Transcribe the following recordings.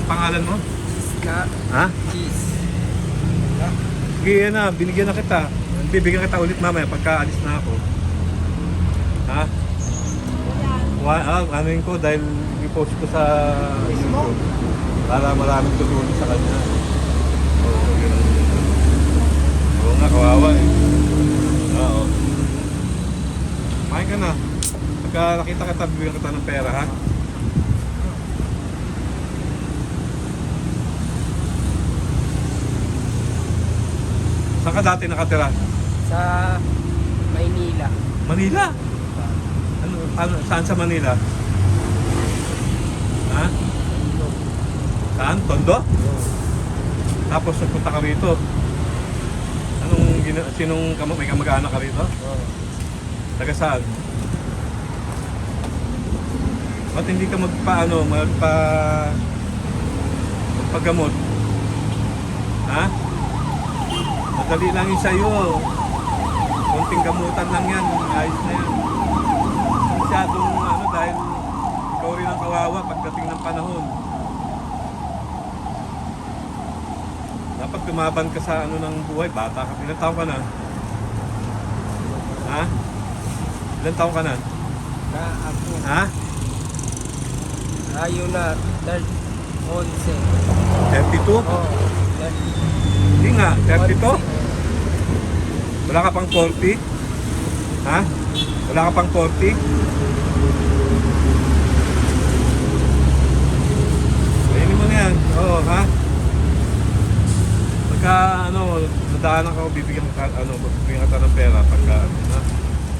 pangalan mo? Na, Ha? cheese. Sige, yan na. Binigyan na kita. Bibigyan kita ulit mamaya pagka alis na ako. Ha? Anuin ko dahil i-post ko sa Facebook para maraming tutulong sa kanya. Oo, yun. Oo nga, kawawa eh. Oo. Kumain ka na. Pagka nakita kita, bibigyan kita ng pera, ha? Saan ka dati nakatira? Sa Maynila. Manila? Saan sa Manila? Ha? Saan? Tondo? Tapos nagpunta ka rito? Sinong may kamag-anak ka rito? Taga saan? Ba't hindi ka magpagamot? Ha? Madali lang yun sa'yo. Konting gamutan lang yan. Ayos na yan. Masyadong dahil ikaw rin ang kawawa pagdating ng panahon. Dapat tumaban ka sa ng buhay. Bata ka. Ilan taon ka na? Ha? Ilan taon ka na? Na ako. Ha? Ayun na. 11. 32? Oh, 30. Hindi nga. 32? Wala ka pang 40? Ha? Wala ka pang 40? Kainin mo na yan. Oo, ha? Pagka, nadaanan ka ako, bibigyan ka ng pera. Pagka, ha?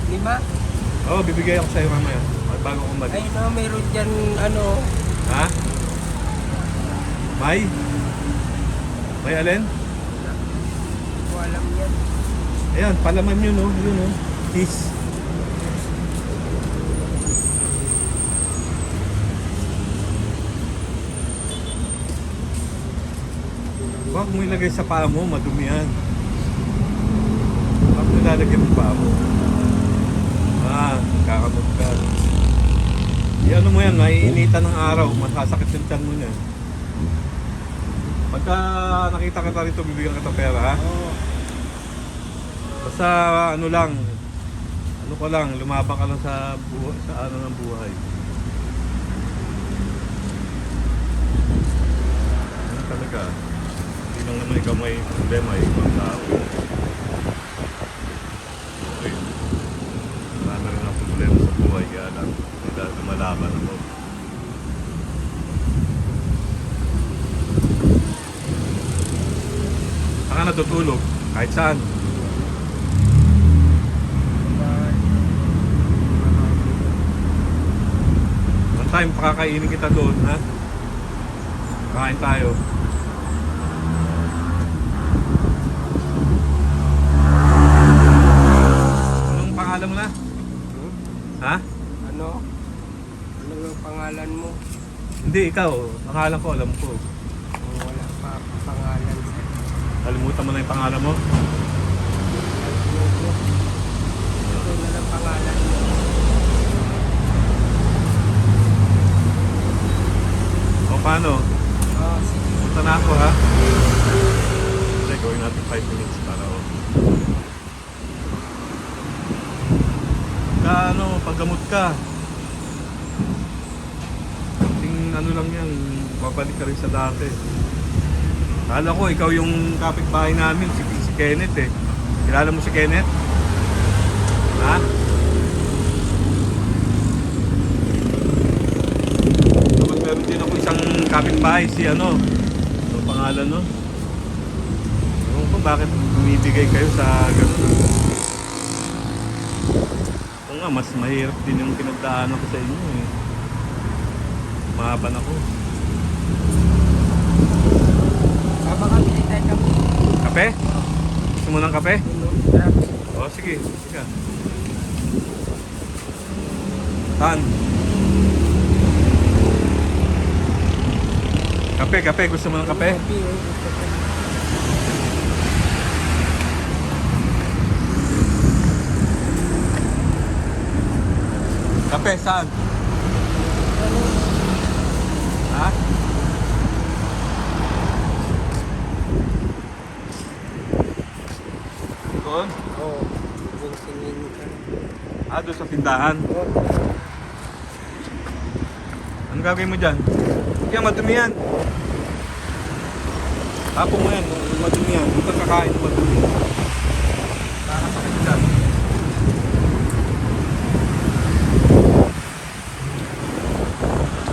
5? Oo, bibigyan ako sa'yo mamaya. Bago ko umalis. Ay no, mayroon dyan Ha? May? May alin? Hindi ko alam yan. Ayan, palaman yun, no? Yun, no? Cheese. Huwag mo ilagay sa paa mo, madumi yan. Huwag mo ilalagay mo paa mo. Kakamot ka. Ano mo yan, maiinitan ng araw, masasakit yung tiyan mo niya. Pagka nakita kita rito, bibigyan kita pera, ha? Oo. Basta lumabang ka lang sa ng buhay. Ano talaga? Hindi lang naman ikaw may problema, ibang tao. Okay. Wala na rin ang problema sa buhay, kaya lang, dahil lumalaban ako. Saan ka natutulog? Kahit saan? One time, pakakainin kita doon, ha? Kain tayo. Anong pangalan mo na? Ha? Ano? Ano yung pangalan mo? Hindi, ikaw. Pangalan ko, alam ko. Wala pa pangalan. Kalimutan mo na yung pangalan mo? Ito na lang pangalan mo. O paano? Sige. Punta na ako, ha? Hindi, gawin natin 5 minutes para paggamot ka. Lang yan, babalik ka rin sa dati. Kala ko, ikaw yung kapitbahay namin, si Kenneth eh. Kilala mo si Kenneth? Ha? Dapat meron din ako isang kapitbahay, si ano pangalan no? Ewan ko bakit bumibigay kayo sa gano'n. O nga, mas mahirap din yung pinagdaanan ko sa inyo eh. Mahaban ako. Sama ka, bili tayo kami. Kape? Gusto mo ng kape? Grabe. O sige, sige. Saan? Kape, gusto mo ng kape? Kape, saan? Ha? Doon? Oo. Yung tingin ka. Doon sa tindahan. Oo. Anong gagawin mo dyan? Yan, madumi yan. Tapon mo yan, madumi yan. Huwag kang kakain ng madumi. Nakakasakit dyan.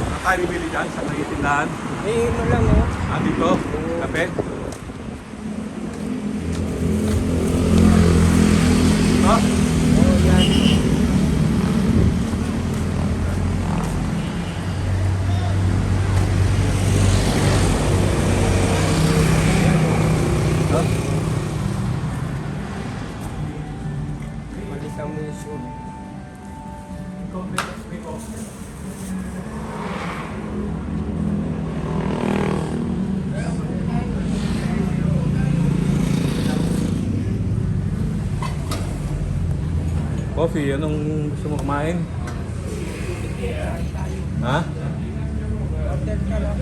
Ang tayo bibili dyan sa may tindahan. Eh, ano lang oh. Dito, kape. Ito? Oo, yan. Ito? Balikan mo yung shoe. Coffee, anong gusto mo kumain? Ha? Order ka lang.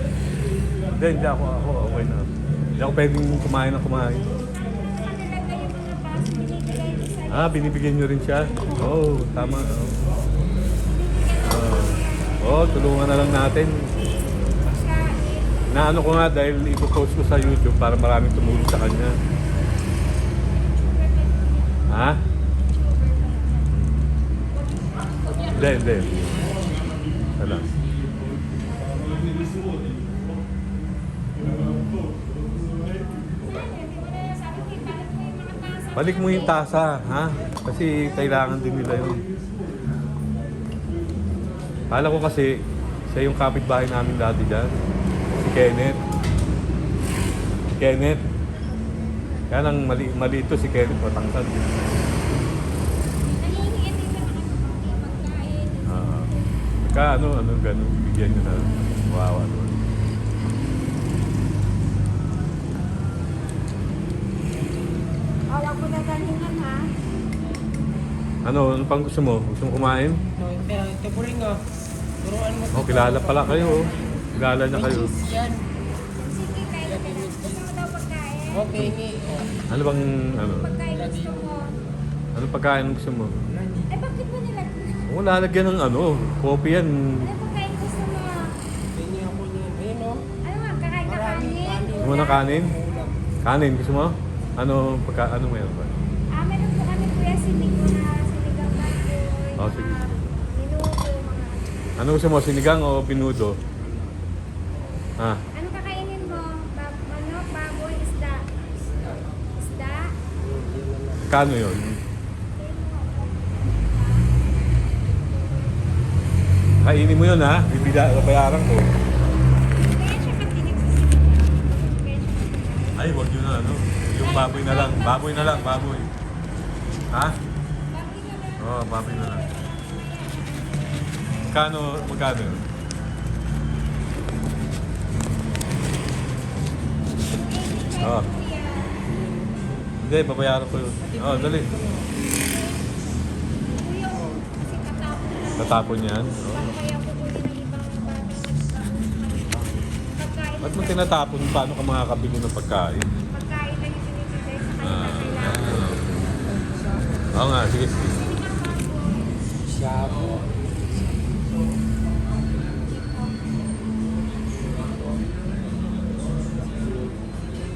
Hindi ako okay na. Hindi ako pwedeng kumain ng kumain. Binibigyan nyo rin siya? Oo, tama. Tulungan na lang natin. Naano ko nga dahil ipopost ko sa YouTube para maraming tumulong sa kanya. Ha? Hindi. Wala. Balik mo yung tasa, ha? Kasi kailangan din nila yun. Kala ko kasi, siya yung kapitbahay namin dati dyan. Si Kenneth. Kenneth. Kaya nang mali ito si Kenneth, matangkad. Ano, ganun, bigyan nyo na. Wawa naman. Wag mo na galingan ha. Ano pang gusto mo? Gusto mo kumain? Ito po rin oh. Turuan mo. Kilala pala kayo. Kilala na kayo. Yan. Sige, kain ka na. Gusto mo daw pagkain? Okay, Ano bang, Pagkain gusto mo. ano pagkain gusto mo? Eh, bakit mo nilagyan? Wala, lagyan ng coffee yan. Ano pagkain gusto mo? Tingin ako niyan. Ayun oh. Ano nga, kakain ka kanin? Gusto mo ng kanin? Kanin, gusto mo? Ano meron ba? Meron po kami kuya sinigang baboy. Oh, sige. Minuto, mga... Ano gusto mo, sinigang o binudo? Ano kakainin mo? Manok, baboy, isda? Isda? Kano yun? Kainin mo yun ha, bayaran ko. Kaya siya pati nagsisinigang. Kaya siya pati Ay, wag yun na Yung baboy na lang, baboy. Ha? baboy na lang. Oo, baboy na lang. Magkano yun? Oo. Kuya. Hindi, babayaran ko yun. Dali. Kuya, kasi katapon na. Tatapon yan. Kaya kukunin ng ibang pagkain. Ba't mo tinatapon? Paano ka makakabili ng pagkain? Pagkain na yung binibigay sa kanila kailangan. Oo nga, sige. Sinigang baboy. Shabu.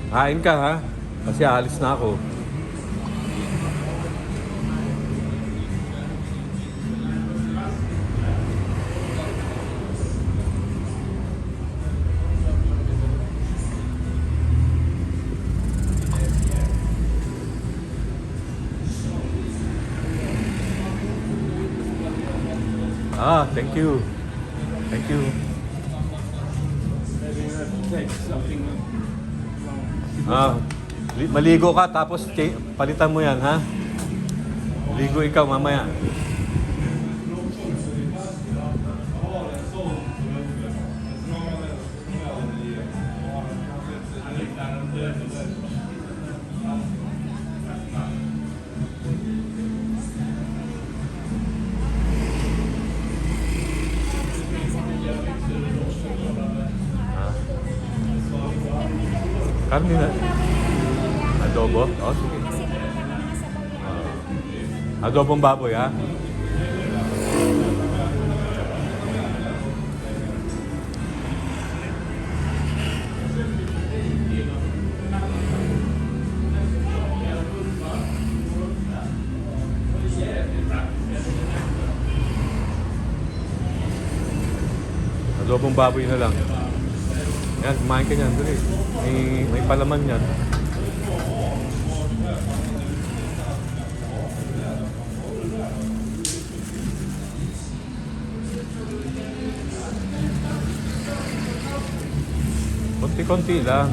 Kain ka ha? Kasi alis na ako. Thank you. Thank you. Maligo ka tapos palitan mo yan, ha? Ligo ikaw mamaya. Karne na. Adobo? Oh, sige. Kasi meron pa mga sa Adobong baboy, ha? Adobong baboy na lang. Yan, kumain ka niyan. Dali. May palaman yan. Konti-konti lang.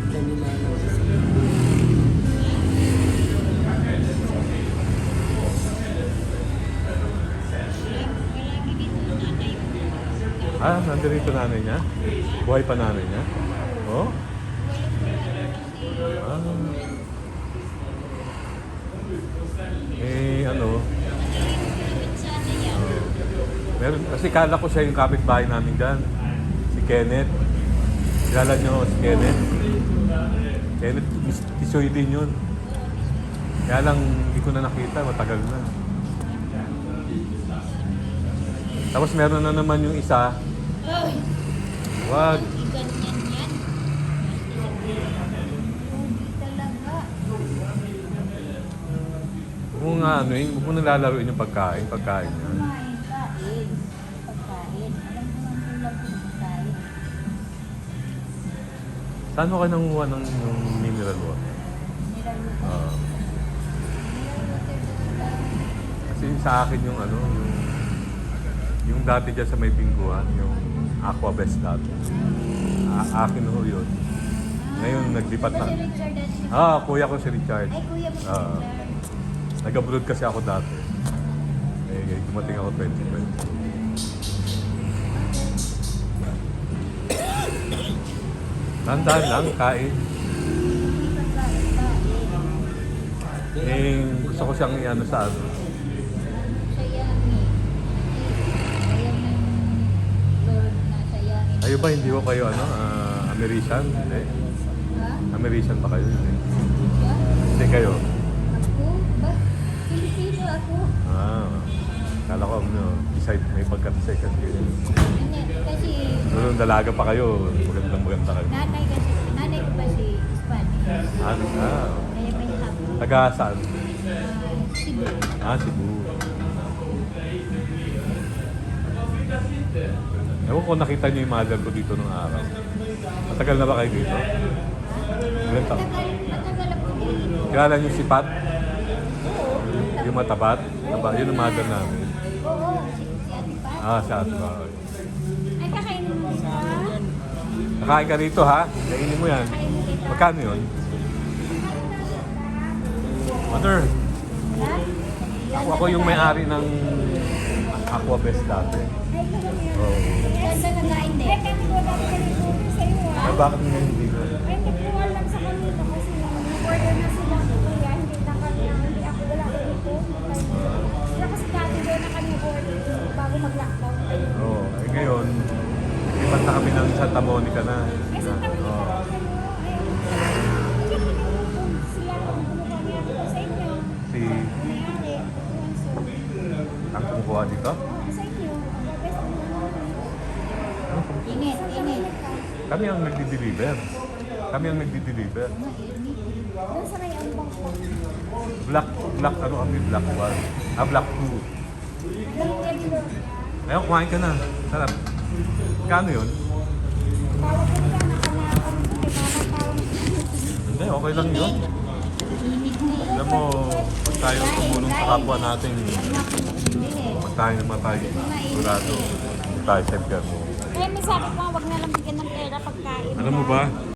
Kanina lang. Ah, nandito nanay niya? Buhay pa nanay niya? Oh? Ah. Ano? Meron, kasi kala ko siya yung kapitbahay namin dyan. Si Kenneth. Kilala niyo si Kenneth? Kenneth, Tisoy din yun. Kaya lang, hindi ko na nakita. Matagal na. Tapos meron na naman yung isa. Wag. Ganyan yan. Talaga. Kung nga ano yun, huwag mo nalalaroin yung pagkain niya. Kumain, kain. Pagkain. Alam mo naman kung lang pagkain. Saan mo ka nanguha ng yung mineral water? Nilaluto. Ah. Nilaluto lang. Kasi sa akin yung ano, yung dati dyan sa may pingguan, yung Aquabest dati. Akin ho yun. Ngayon, naglipat na. Si Richard at Kuya ko si Richard. Ay, kuya mo si Ah. Richard. Nag-abroad kasi ako dati. Dumating ako 2020. Tandaan lang, kain. Gusto ko siyang i-ano sa ano. Sayangin. Ayan ng Lord na sayangin. Kayo ba, hindi ko kayo ano, American? Hindi. Ha? American ba kayo? Hindi. Siya? Hindi kayo. Ako? Ba? Pilipino ako. Kala ko, decide, may pagka-second year. Hindi, kasi Siguro dalaga pa kayo, maganda kayo. nanay ko pa si Spanish. Kaya may hapon. Taga saan? Cebu. Cebu. Ewan ko nakita niyo yung mother ko dito nung araw. Matagal na ba kayo dito? Ilan taon? Matagal ako dito. Kilala niyo si Pat? Oo. Yung matabat? Yun ang mother namin. Oo, si Ate Pat. Si Ate Pat. Ay, kakainin mo siya. Nakain ka rito ha? Kainin mo yan. Kakainin kita. Magkano yun? Mother, Ha? ako yung may-ari ng Aquabest dati. Ay, ito ba yun? Oo. Ganda na kain din. Ay, kami ko dapat kanina sa iyo. Ay, bakit nga hindi ko? Ay, hindi ko alam sa kanila kasi nag-order na sila. Kaya hindi na kami, hindi ako wala ko dito. Kaya kasi dati doon na kami order bago mag-lockdown. Oo. Ngayon, lipat na kami ng Santa Monica na. Ay, sa kami Oo. sila ang kami ako sa inyo. Si Mayari, Alfonso. ang kumukuha dito? Sa inyo. Init, init. Kami ang nagdi-deliver. Kami ang nagdi-deliver. Doon sa may ambang pa. Black ano kami? Black 1. Black 2. Ayun, kumain ka na. Sarap. Kano yun? Tawag ko nila nakanakon ko kay mama tawag. Hindi, okay lang yun. Alam mo, pag tayo tumulong sa kapwa natin, pag tayo naman tayo sigurado, hindi tayo sa mo. Kaya may sabi ko, wag na lang bigyan ng pera pagkain. Alam mo ba,